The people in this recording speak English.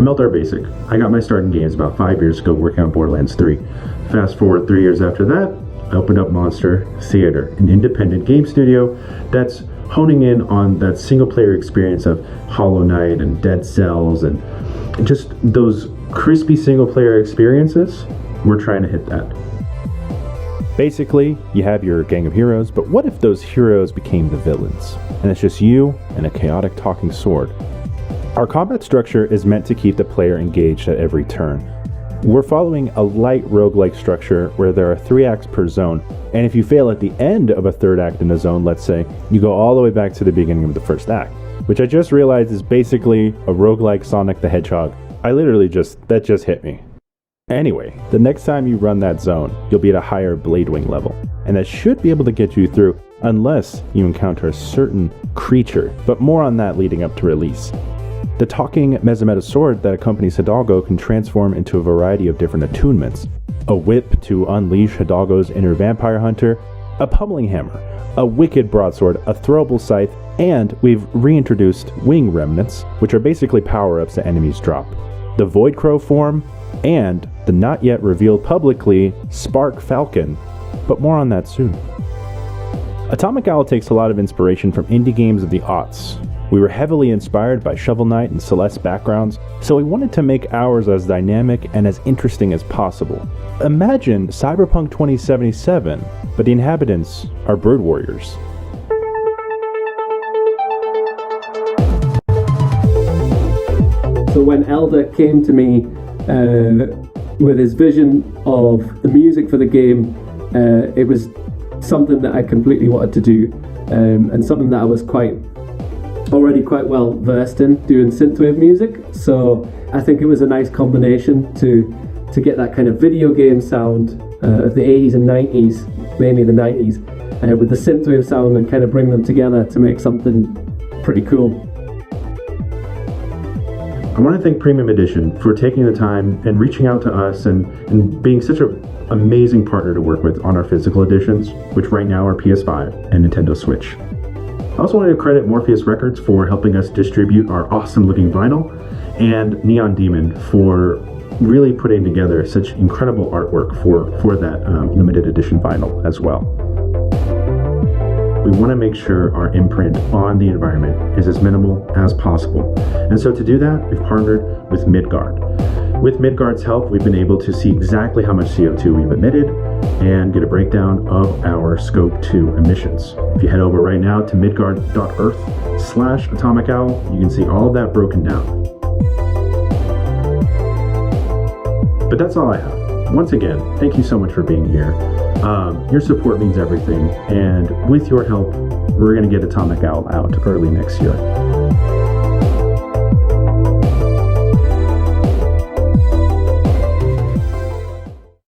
I'm Eldar Basic. I got my start in games about 5 years ago working on Borderlands 3. Fast forward 3 years after that, I opened up Monster Theater, an independent game studio that's honing in on that single player experience of Hollow Knight and Dead Cells and just those crispy single player experiences. We're trying to hit that. Basically, you have your gang of heroes, but what if those heroes became the villains? And it's just you and a chaotic talking sword. Our combat structure is meant to keep the player engaged at every turn. We're following a light roguelike structure where there are 3 acts per zone, and if you fail at the end of a 3rd act in a zone, let's say, you go all the way back to the beginning of the 1st act, which I just realized is basically a roguelike Sonic the Hedgehog. That just hit me. Anyway, the next time you run that zone, you'll be at a higher Bladewing level, and that should be able to get you through unless you encounter a certain creature, but more on that leading up to release. The talking Mesameta sword that accompanies Hidalgo can transform into a variety of different attunements. A whip to unleash Hidalgo's inner vampire hunter, a pummeling hammer, a wicked broadsword, a throwable scythe, and we've reintroduced wing remnants, which are basically power-ups that enemies drop. The Void Crow form, and the not yet revealed publicly Spark Falcon, but more on that soon. Atomic Owl takes a lot of inspiration from indie games of the aughts. We were heavily inspired by Shovel Knight and Celeste backgrounds, so we wanted to make ours as dynamic and as interesting as possible. Imagine Cyberpunk 2077, but the inhabitants are bird warriors. So when Eldar came to me with his vision of the music for the game, it was something that I completely wanted to do, and something that I was already quite well versed in, doing synthwave music. So I think it was a nice combination to get that kind of video game sound of the 80s and 90s, mainly the 90s, with the synthwave sound, and kind of bring them together to make something pretty cool. I want to thank Premium Edition for taking the time and reaching out to us and being such an amazing partner to work with on our physical editions, which right now are PS5 and Nintendo Switch. I also wanted to credit Morpheus Records for helping us distribute our awesome looking vinyl, and Neon Demon for really putting together such incredible artwork for that limited edition vinyl as well. We want to make sure our imprint on the environment is as minimal as possible. And so to do that, we've partnered with Midgard. With Midgard's help, we've been able to see exactly how much CO2 we've emitted and get a breakdown of our Scope 2 emissions. If you head over right now to midgard.earth/Atomic Owl, you can see all of that broken down. But that's all I have. Once again, thank you so much for being here. Your support means everything, and with your help, we're going to get Atomic Owl out early next year.